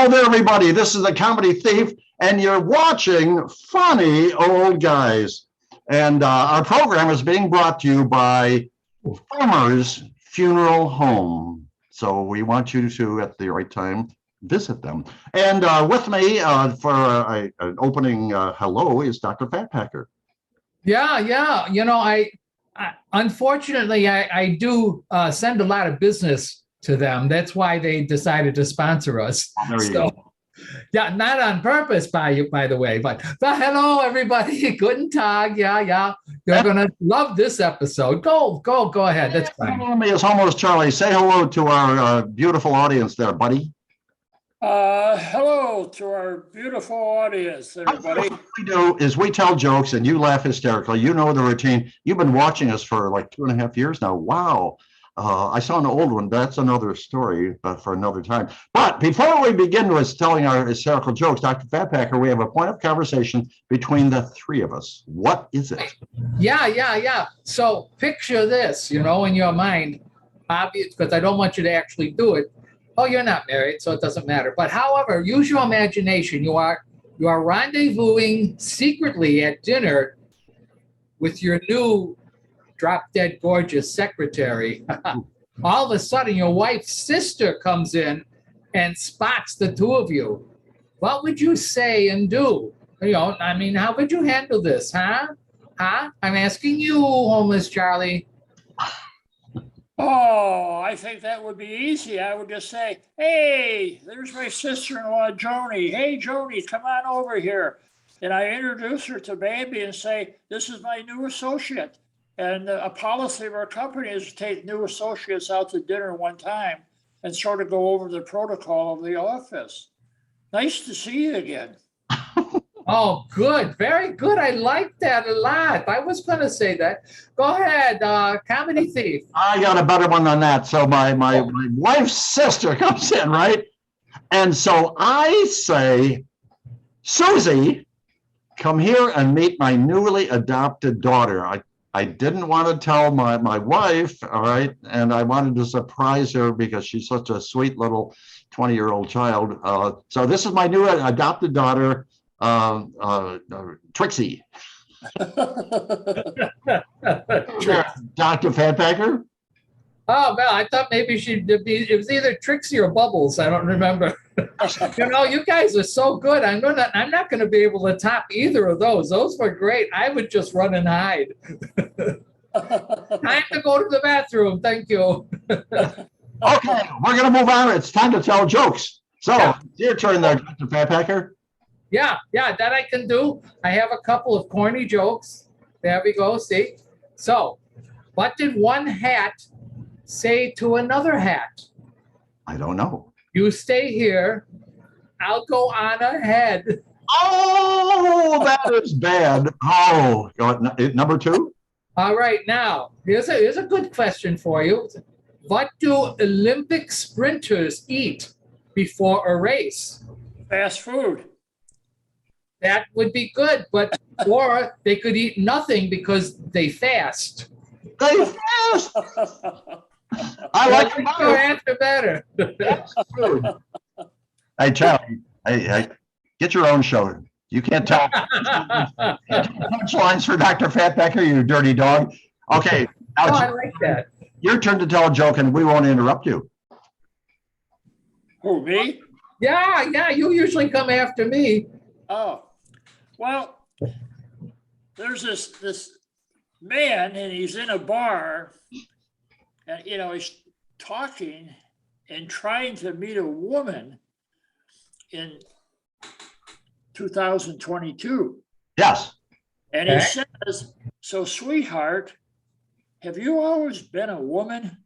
Hello there, everybody. This is the Comedy Thief, and you're watching Funny Old Guys. And our program is being brought to you by Farmers Funeral Home. So we want you to, at the right time, visit them. And with me for an opening hello is Dr. Fat Packer. Yeah. You know, I unfortunately, I do send a lot of business to them. That's why they decided to sponsor us. There you go. Yeah, not on purpose, by the way, but hello, everybody. Guten Tag. Yeah. You're going to love this episode. Go ahead. That's fine. Me is almost Charlie. Say hello to our beautiful audience there, buddy. Hello to our beautiful audience, everybody. What we do is we tell jokes and you laugh hysterically. You know the routine. You've been watching us for like 2.5 years now. Wow. I saw an old one. That's another story, but for another time. But before we begin with telling our hysterical jokes, Dr. Fat Packer, we have a point of conversation between the three of us. What is it? Yeah. So picture this, in your mind, obvious, because I don't want you to actually do it. Oh, you're not married, so it doesn't matter. But however, use your imagination. You are rendezvousing secretly at dinner with your new drop-dead gorgeous secretary. All of a sudden, your wife's sister comes in and spots the two of you. What would you say and do? How would you handle this, huh? I'm asking you, homeless Charlie. Oh, I think that would be easy. I would just say, hey, there's my sister-in-law, Joni. Hey, Joni, come on over here. And I introduce her to Baby and say, this is my new associate. And a policy of our company is to take new associates out to dinner one time and sort of go over the protocol of the office. Nice to see you again. Oh, good. Very good. I like that a lot. I was going to say that. Go ahead, Comedy Thief. I got a better one than that. So my wife's sister comes in, right? And so I say, Susie, come here and meet my newly adopted daughter. I didn't want to tell my wife, all right, and I wanted to surprise her because she's such a sweet little 20-year-old child. So this is my new adopted daughter, Trixie. Dr. Fat Packer? Oh, well, I thought maybe it was either Trixie or Bubbles. I don't remember. You guys are so good. I'm not going to be able to top either of those. Those were great. I would just run and hide. I have to go to the bathroom. Thank you. Okay, we're going to move on. It's time to tell jokes. So, It's your turn there, Dr. Fat Packer. Yeah, that I can do. I have a couple of corny jokes. There we go. See? So, what did one hat say to another hat? I don't know. You stay here. I'll go on ahead. Oh, that is bad. Oh, number two? All right, now, here's a good question for you. What do Olympic sprinters eat before a race? Fast food. That would be good, or they could eat nothing because they fast. They fast. I like your answer better. Hey, Charlie, hey, get your own show. You can't tell punchlines for Dr. Fat Packer, you dirty dog. Okay, now I like that. Your turn to tell a joke, and we won't interrupt you. Who, me? Yeah, you usually come after me. Oh, well, there's this man, and he's in a bar, and he's talking and trying to meet a woman in 2022. Yes. And he says, so sweetheart, have you always been a woman?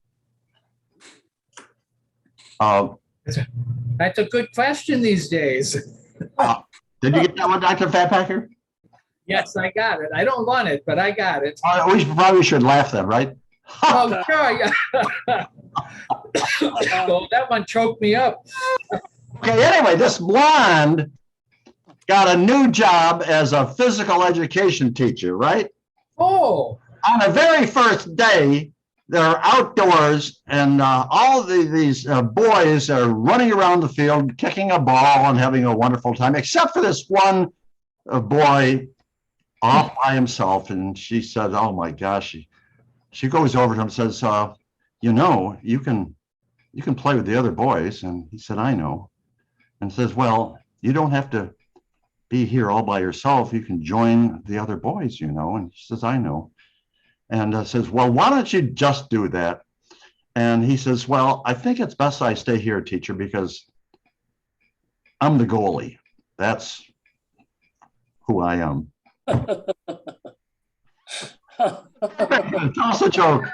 That's a good question these days. Did you get that one, Dr. Fat Packer? Yes, I got it. I don't want it, but I got it. We probably should laugh then, right? Oh, sure. Yeah. So that one choked me up. Okay, anyway, this blonde got a new job as a physical education teacher, right? Oh. On the very first day, they're outdoors, and all these boys are running around the field, kicking a ball and having a wonderful time, except for this one boy off by himself. And she said, oh my gosh, she goes over to him and says, you can play with the other boys. And he said, I know. And says, well, you don't have to be here all by yourself. You can join the other boys, And she says, I know. And says, well, why don't you just do that? And he says, well, I think it's best I stay here, teacher, because I'm the goalie. That's who I am. Tell us a joke.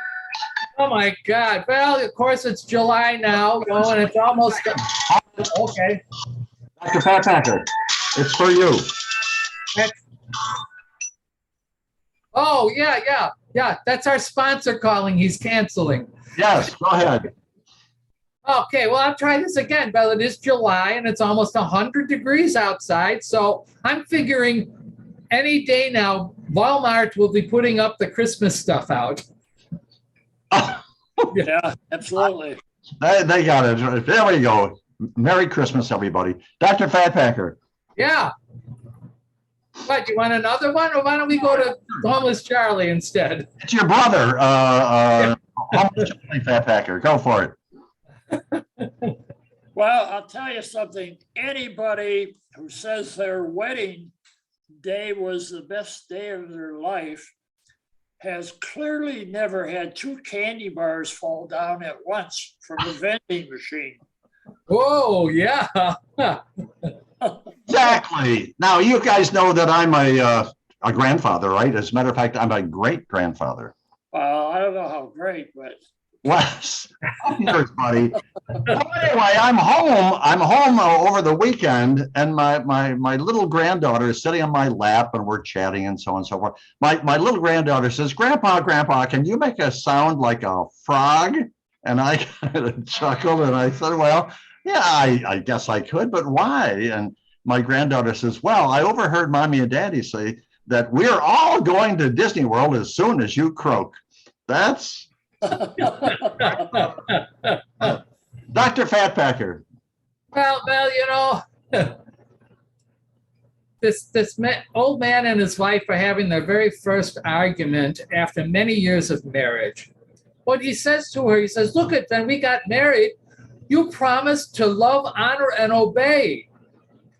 Oh my God. Well, of course it's July now, and it's almost okay. Dr. Pat Packer, it's for you. Oh, yeah. That's our sponsor calling. He's canceling. Yes, go ahead. Okay, well, I'll try this again. Well, it is July and it's almost 100 degrees outside. So I'm figuring any day now, Walmart will be putting up the Christmas stuff out. Yeah, absolutely. They got it. There we go. Merry Christmas, everybody. Dr. Fat Packer. Yeah. What, you want another one? Or why don't we go to Homeless Charlie instead? It's your brother, Homeless Charlie Fat Packer. Go for it. Well, I'll tell you something. Anybody who says their wedding day was the best day of their life has clearly never had 2 candy bars fall down at once from a vending machine. Whoa, yeah. Exactly. Now, you guys know that I'm a grandfather, right? As a matter of fact, I'm a great-grandfather. Well, I don't know how great, but Wes, yours, buddy. Well, anyway, I'm home. I'm home over the weekend, and my little granddaughter is sitting on my lap, and we're chatting and so on and so forth. My little granddaughter says, Grandpa, can you make a sound like a frog? And I kind of chuckled, and I said, well, yeah, I guess I could, but why? And my granddaughter says, well, I overheard Mommy and Daddy say that we're all going to Disney World as soon as you croak. That's Dr. Fat Packer. Well, this old man and his wife are having their very first argument after many years of marriage. What he says to her, he says, look, when we got married, you promised to love, honor, and obey.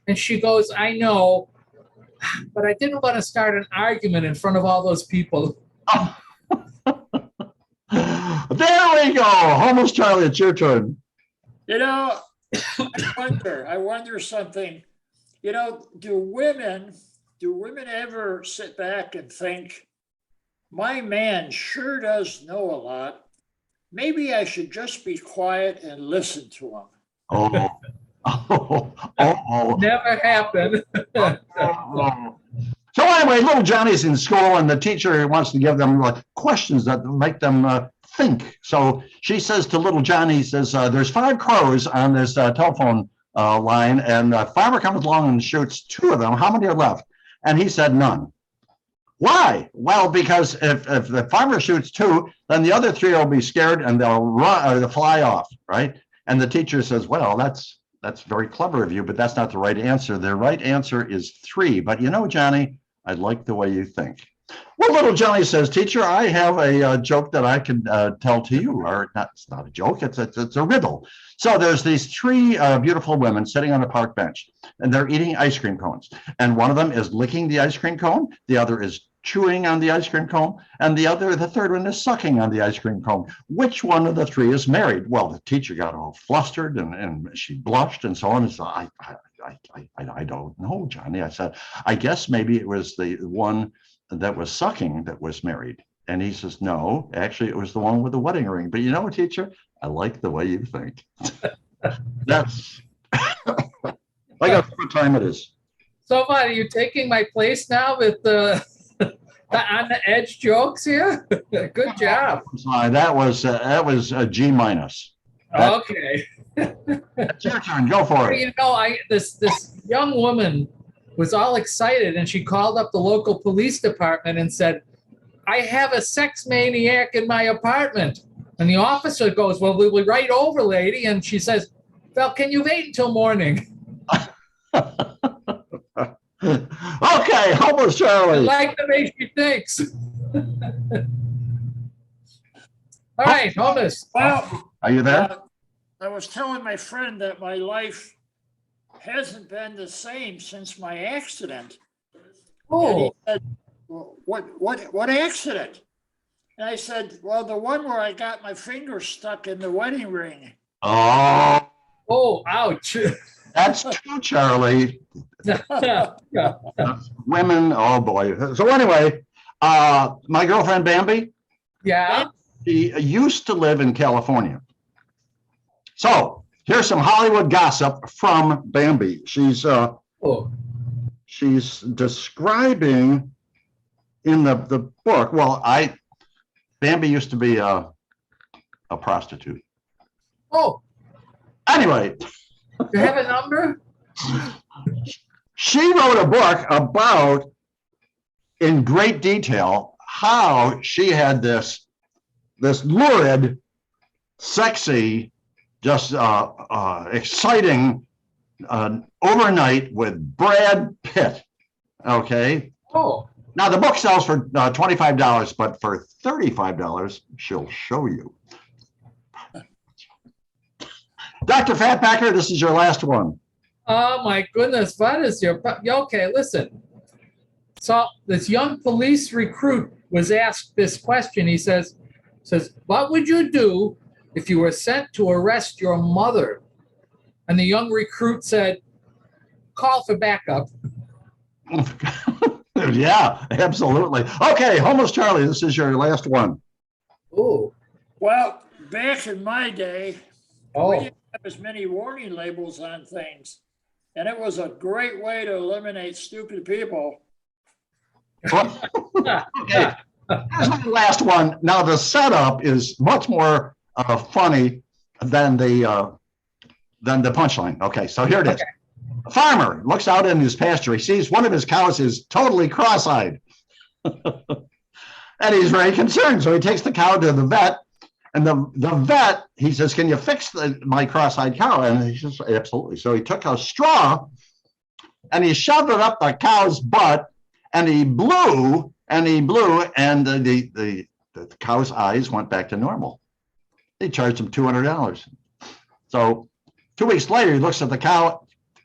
And she goes, I know, but I didn't want to start an argument in front of all those people. Oh. There we go. Homeless Charlie, it's your turn. I wonder something. Do women ever sit back and think, my man sure does know a lot. Maybe I should just be quiet and listen to him. Oh. Never happened. So anyway, little Johnny's in school, and the teacher wants to give them questions that make them think. So she says to little Johnny, says, there's 5 crows on this telephone line, and a farmer comes along and shoots 2 of them. How many are left? And he said, none. Why? Well, because if the farmer shoots 2, then the other 3 will be scared and they'll run or they'll fly off, right? And the teacher says, well, that's very clever of you, but that's not the right answer. The right answer is 3. But Johnny, I like the way you think. Well, little Johnny says, teacher, I have a joke that I can tell to you. Or it's not a joke, it's a riddle. So there's these 3 beautiful women sitting on a park bench, and they're eating ice cream cones. And one of them is licking the ice cream cone. The other is chewing on the ice cream cone. And the 3rd one is sucking on the ice cream cone. Which one of the 3 is married? Well, the teacher got all flustered and she blushed and so on. And so I don't know, Johnny. I said, I guess maybe it was the one that was sucking that was married. And he says, no, actually it was the one with the wedding ring. But teacher, I like the way you think. That's I got what time it is. So what, are you taking my place now with the on the edge jokes here? Good job. That was a G-. Okay. It's your turn. Go for it. This young woman was all excited, and she called up the local police department and said, I have a sex maniac in my apartment. And the officer goes, well, we'll be right over, lady. And she says, well, can you wait until morning? Okay, homeless I Charlie. like the way she thinks. All right, homeless. Well, Are you there? I was telling my friend that my life hasn't been the same since my accident. And Oh, he said, well, what accident? And I said, well, the one where I got my finger stuck in the wedding ring. Oh, oh, ouch. that's true, Charlie. Yeah. Women, oh boy. So anyway, my girlfriend Bambi, Yeah. she used to live in California. So here's some Hollywood gossip from Bambi. She's Oh, describing in the book. Well, Bambi used to be a prostitute. oh, Anyway, you have a number? she wrote a book about, in great detail, how she had this lurid, sexy, just exciting overnight with Brad Pitt. Okay. Oh, Now the book sells for $25, but for $35, she'll show you. Dr. Fatpacker, this is your last one. oh my goodness. What is your, okay, listen. So this young police recruit was asked this question. He says, what would you do if you were sent to arrest your mother? And the young recruit said, call for backup. Yeah, absolutely. Okay, homeless Charlie, this is your last one. Oh, Well, back in my day, we oh, didn't have as many warning labels on things. And it was a great way to eliminate stupid people. Okay, here's my last one. Now the setup is much more funny than the punchline. Okay, so here it is. Okay. A farmer looks out in his pasture. He sees one of his cows is totally cross-eyed. And he's very concerned. So he takes the cow to the vet. And the vet, he says, can you fix my cross-eyed cow? And he says, absolutely. So he took a straw and he shoved it up the cow's butt and he blew, and the cow's eyes went back to normal. They charged him $200. So 2 weeks later, he looks at the cow.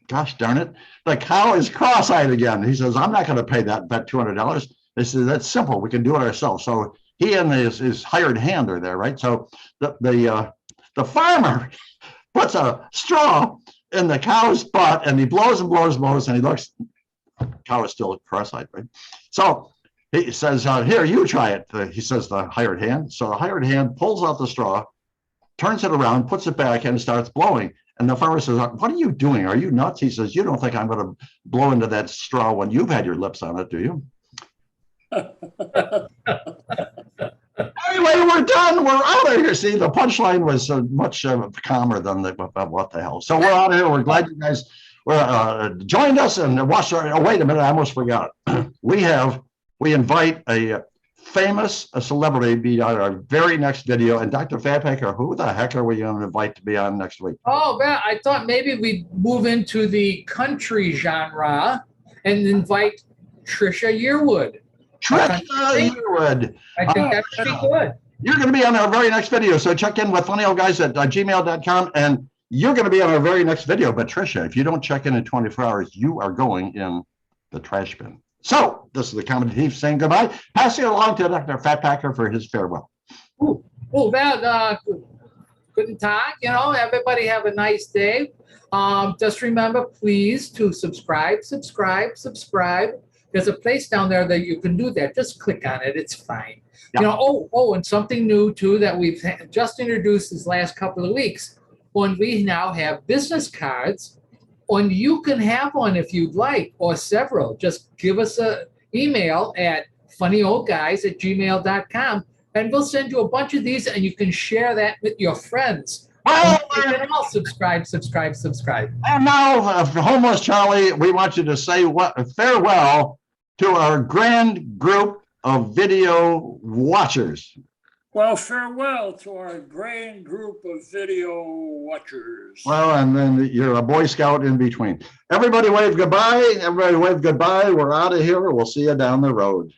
Gosh darn it. The cow is cross-eyed again. He says, I'm not going to pay that $200. They said, that's simple. We can do it ourselves. So he and his hired hand are there, right? So the farmer puts a straw in the cow's butt and he blows and blows and blows, and he looks, cow is still cross-eyed, right? So he says, here, you try it. He says, the hired hand. So the hired hand pulls out the straw, turns it around, puts it back, and starts blowing. And the farmer says, what are you doing? Are you nuts? He says, you don't think I'm going to blow into that straw when you've had your lips on it, do you? Anyway, we're done. We're out of here. See, the punchline was much calmer than what the hell. So we're out of here. We're glad you guys joined us and watched our. Oh, wait a minute. I almost forgot. We invite a famous celebrity to be on our very next video. And Dr. Fatpacker, who the heck are we going to invite to be on next week? oh, well, I thought maybe we'd move into the country genre and invite Trisha Yearwood. Trisha Yearwood. I think that would be good. You're going to be on our very next video. So check in with funnyoldguys@gmail.com, and you're going to be on our very next video. But Trisha, if you don't check in 24 hours, you are going in the trash bin. So this is the Comedy Thief saying goodbye. Passing it along to Dr. Fatpacker for his farewell. Oh, well, guten Tag. Everybody have a nice day. Just remember, please, to subscribe. There's a place down there that you can do that. Just click on it. It's fine. Yeah. And something new too that we've just introduced this last couple of weeks. When we now have business cards, and you can have one if you'd like, or several. Just give us an email at funnyoldguys@gmail.com, and we'll send you a bunch of these, and you can share that with your friends. Well, You can all subscribe. and now, homeless Charlie, we want you to say farewell to our grand group of video watchers. Well, farewell to our graying group of video watchers. Well, and then you're a Boy Scout in between. Everybody wave goodbye. Everybody wave goodbye. We're out of here. We'll see you down the road.